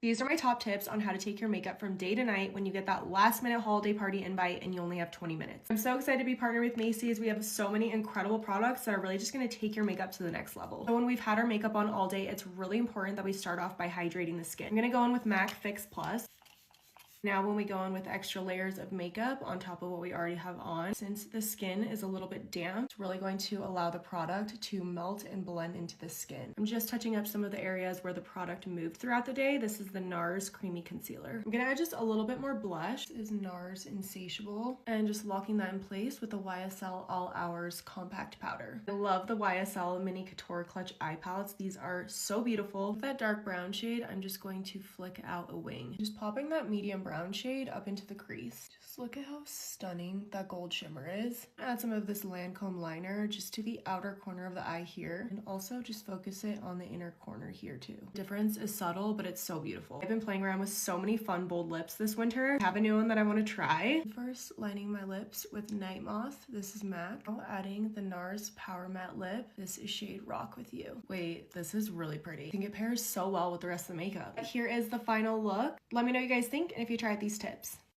These are my top tips on how to take your makeup from day to night when you get that last minute holiday party invite and you only have 20 minutes. I'm so excited to be partnered with Macy's. We have so many incredible products that are really just gonna take your makeup to the next level. So when we've had our makeup on all day, it's really important that we start off by hydrating the skin. I'm gonna go in with MAC Fix Plus. Now when we go in with extra layers of makeup on top of what we already have on, since the skin is a little bit damp, it's really going to allow the product to melt and blend into the skin. I'm just touching up some of the areas where the product moved throughout the day. This is the NARS Creamy Concealer. I'm gonna add just a little bit more blush. This is NARS Insatiable, and just locking that in place with the YSL All Hours Compact Powder. I love the YSL Mini Couture Clutch Eye Palettes. These are so beautiful. With that dark brown shade, I'm just going to flick out a wing. Just popping that medium brown shade up into the crease. Just look at how stunning that gold shimmer is. Add some of this Lancome liner just to the outer corner of the eye here, and also just focus it on the inner corner here too. Difference is subtle, but it's so beautiful. I've been playing around with so many fun bold lips this winter. I have a new one that I want to try. First, lining my lips with Night Moth. This is MAC. Now adding the NARS Power Matte Lip. This is shade Rock With You. Wait, this is really pretty. I think it pairs so well with the rest of the makeup. Here is the final look. Let me know what you guys think and if you tried these tips.